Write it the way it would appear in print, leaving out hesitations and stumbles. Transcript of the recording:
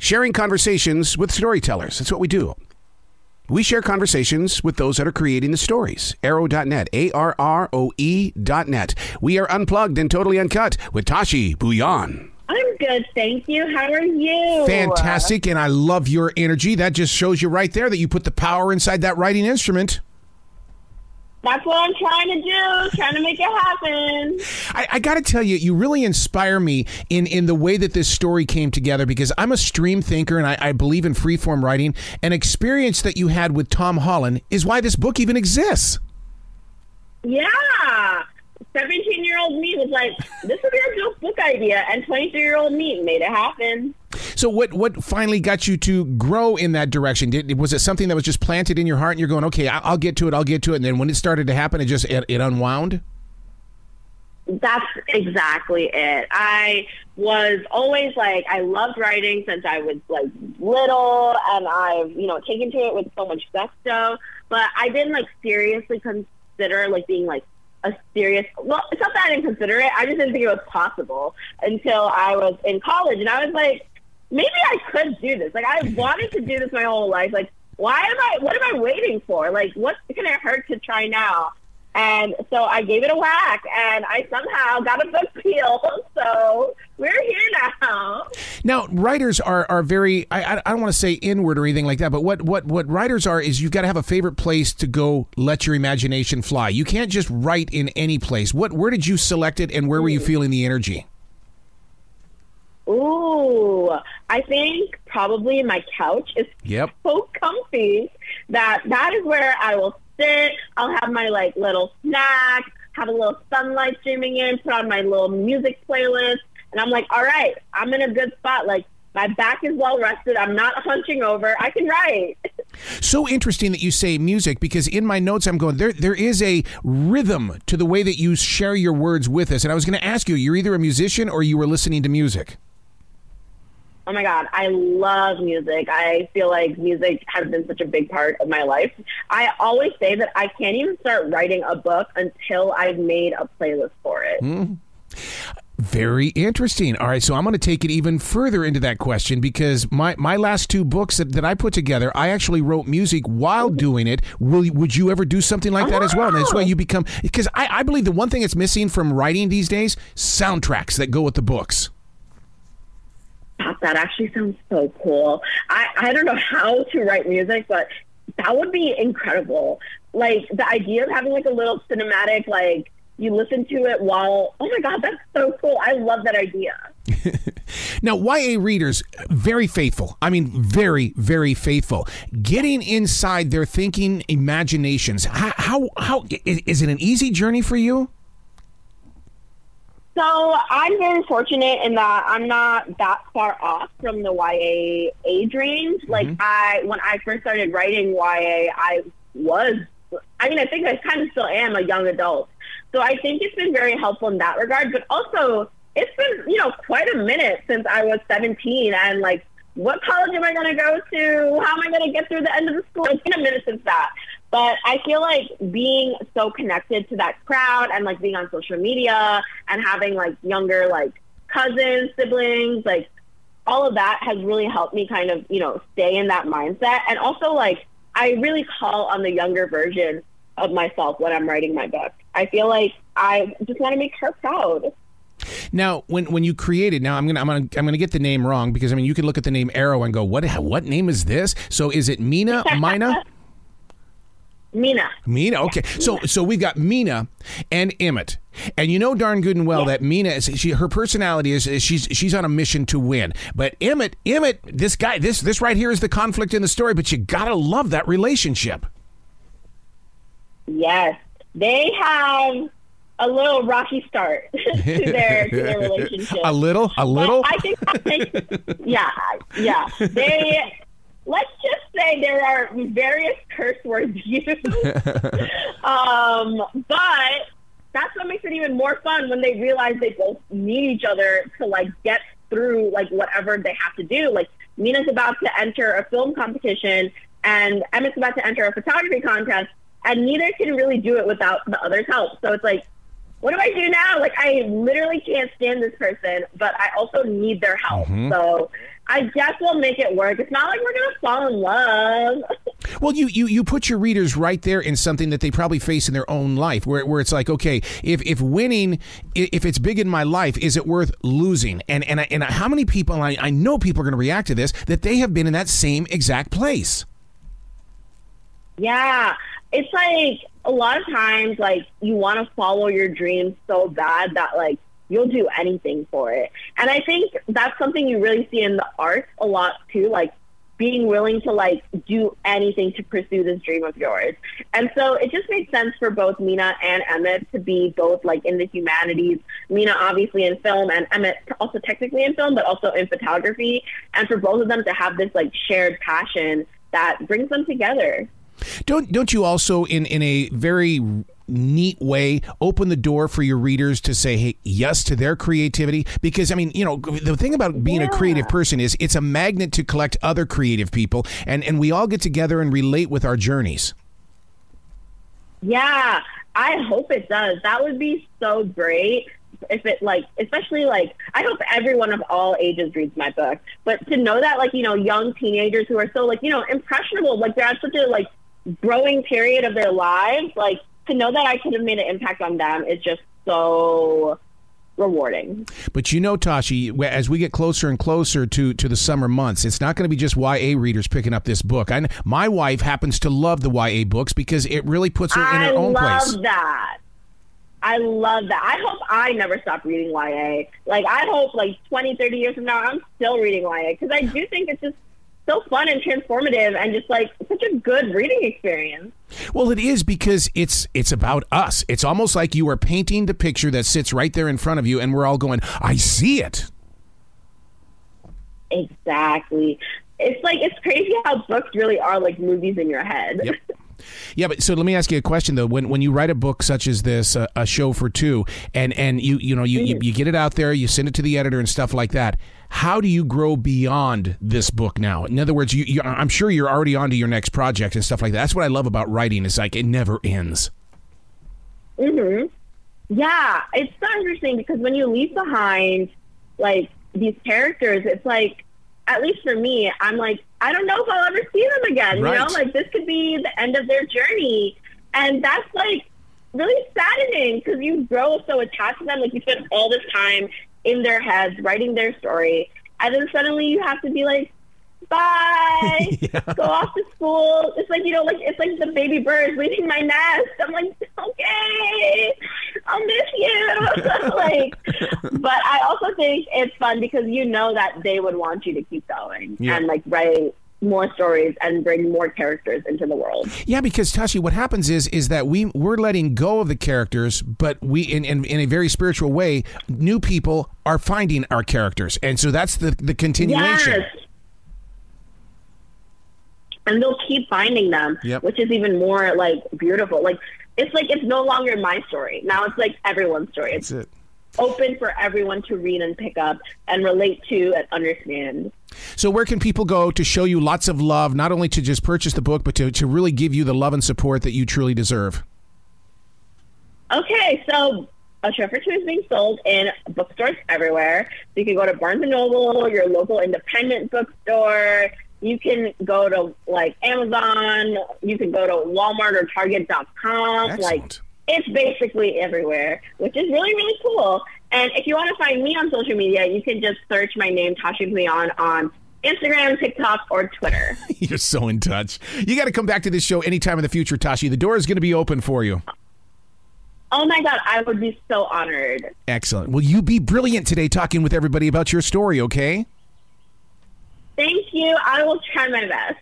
sharing conversations with storytellers. That's what we do. We share conversations with those that are creating the stories. Arrow.net, ARROE.net. We are unplugged and totally uncut with Tashie, Bhuiyan. I'm good, thank you. How are you? Fantastic, and I love your energy. That just shows you right there that you put the power inside that writing instrument. That's what I'm trying to do, trying to make it happen. I got to tell you, you really inspire me in the way that this story came together, because I'm a stream thinker and I believe in freeform writing. An experience that you had with Tom Holland is why this book even exists. Yeah. 17-year-old me was like, this would be a good book idea, and 23-year-old me made it happen. So what finally got you to grow in that direction? Was it something that was just planted in your heart and you're going, okay, I'll get to it, and then when it started to happen, it unwound? That's exactly it. I was always like, I loved writing since I was like little, and I've, taken to it with so much gusto, but I didn't like seriously consider like being like a serious, well, it's not that I didn't consider it, I just didn't think it was possible until I was in college, and I was like, maybe I could do this. Like, I wanted to do this my whole life. Like, what am I waiting for? Like, what can it hurt to try now? And so I gave it a whack, and I somehow got a book deal. So we're here now. Now, writers are very, I don't want to say inward or anything like that, but what writers are is you've got to have a favorite place to go let your imagination fly. You can't just write in any place. Where did you select it, and where were you feeling the energy? Ooh, I think probably my couch is so comfy that is where I will sit. I'll have my like little snack, have a little sunlight streaming in, put on my little music playlist, and I'm like, all right, I'm in a good spot. Like, my back is well rested. I'm not hunching over. I can write. So interesting that you say music, because in my notes I'm going, there is a rhythm to the way that you share your words with us. And I was going to ask you, you're either a musician or you were listening to music. Oh my God, I love music. I feel like music has been such a big part of my life. I always say that I can't even start writing a book until I've made a playlist for it. Very interesting. All right, so I'm going to take it even further into that question, because my last two books that I put together, I actually wrote music while doing it. Would you ever do something like that as well? And that's why you become, because I believe the one thing that's missing from writing these days, soundtracks that go with the books. That actually sounds so cool. I don't know how to write music, but that would be incredible. Like, the idea of having like a little cinematic, like, you listen to it while, oh my God, that's so cool. I love that idea. Now, YA readers, very faithful. I mean, very, very faithful. Getting inside their thinking imaginations. How is it an easy journey for you? So I'm very fortunate in that I'm not that far off from the YA age range. Like, when I first started writing YA, I think I kind of still am a young adult. So I think it's been very helpful in that regard. But also, it's been, quite a minute since I was 17. And, like, what college am I going to go to? How am I going to get through the end of the school? It's been a minute since that. But I feel like being so connected to that crowd and, like, being on social media and having, like, younger, like, cousins, siblings, like, all of that has really helped me kind of, stay in that mindset. And also, like, I really call on the younger version of myself when I'm writing my book. I feel like I just want to make her proud. Now, when you created, now I'm gonna get the name wrong, because I mean, you can look at the name Arrow and go, what name is this? So is it Mina? Mina. Mina, okay. So we've got Mina and Emmitt. And you know darn good and well that Mina is her personality is she's on a mission to win. But Emmitt, this guy, this right here is the conflict in the story, but you gotta love that relationship. Yes. They have a little rocky start to their relationship. A little? But I think yeah. Let's just say there are various curse words used. But that's what makes it even more fun when they realize they both need each other to, like, get through, like, whatever they have to do. Like, Mina's about to enter a film competition and Emmitt's about to enter a photography contest, and neither can really do it without the other's help. So it's like, what do I do now? Like, I literally can't stand this person, but I also need their help. So I guess we'll make it work. It's not like we're going to fall in love. Well, you put your readers right there in something that they probably face in their own life, where it's like, okay, if winning, if it's big in my life, is it worth losing? And how many people, I know people are going to react to this, that they have been in that same exact place. Yeah. It's like a lot of times, like, you want to follow your dreams so bad that, like, you'll do anything for it. And I think that's something you really see in the arts a lot too, like being willing to like do anything to pursue this dream of yours. And so it just makes sense for both Mina and Emmitt to be both like in the humanities, Mina obviously in film and Emmitt also technically in film, but also in photography. And for both of them to have this like shared passion that brings them together. Don't you also in a very neat way open the door for your readers to say, hey, yes to their creativity? Because I mean, you know, the thing about being a creative person is it's a magnet to collect other creative people, and we all get together and relate with our journeys. Yeah, I hope it does. That would be so great if it like, especially like, I hope everyone of all ages reads my book, but to know that like, you know, young teenagers who are so like, you know, impressionable, like they're at such a like growing period of their lives, like to know that I could have made an impact on them is just so rewarding. But you know, Tashie, as we get closer and closer to the summer months, it's not going to be just YA readers picking up this book. My wife happens to love the YA books because it really puts her in her own place. I love that. I love that. I hope I never stop reading YA. Like, I hope like 20, 30 years from now, I'm still reading YA because I do think it's just so fun and transformative and just like such a good reading experience. Well, it is because it's about us. It's almost like you are painting the picture that sits right there in front of you and we're all going, I see it. Exactly. It's like, it's crazy how books really are like movies in your head. Yep. Yeah, but so let me ask you a question though. When you write a book such as this, a show for two, and you get it out there, you send it to the editor and stuff like that. How do you grow beyond this book now? In other words, I'm sure you're already on to your next project and stuff like that. That's what I love about writing. Is like it never ends. Mm-hmm. Yeah, it's so interesting because when you leave behind like these characters, it's like, at least for me, I'm like, I don't know if I'll ever see them again. Right. You know, like this could be the end of their journey. And that's like really saddening because you grow so attached to them. Like you spend all this time in their heads, writing their story. And then suddenly you have to be like, bye, go off to school. It's like, you know, like it's like the baby birds leaving my nest. I'm like, okay, I'll miss you. Like, but I also think it's fun because you know that they would want you to keep going and like write more stories and bring more characters into the world. Yeah, because Tashie, what happens is that we're letting go of the characters, but we in a very spiritual way, new people are finding our characters, and so that's the continuation. Yes. And they'll keep finding them, which is even more like beautiful. Like it's no longer my story. Now it's like everyone's story. It's open for everyone to read and pick up and relate to and understand. So where can people go to show you lots of love, not only to just purchase the book, but to really give you the love and support that you truly deserve? Okay, so A Show for Two is being sold in bookstores everywhere. So you can go to Barnes & Noble, your local independent bookstore. You can go to like Amazon. You can go to Walmart or Target.com. Excellent. Like it's basically everywhere, which is really, really cool. And if you want to find me on social media, you can just search my name, Tashie Bhuiyan, on Instagram, TikTok, or Twitter. You're so in touch. You got to come back to this show anytime in the future, Tashie. The door is going to be open for you. Oh, my God. I would be so honored. Excellent. Well, you be brilliant today talking with everybody about your story, okay? Thank you. I will try my best.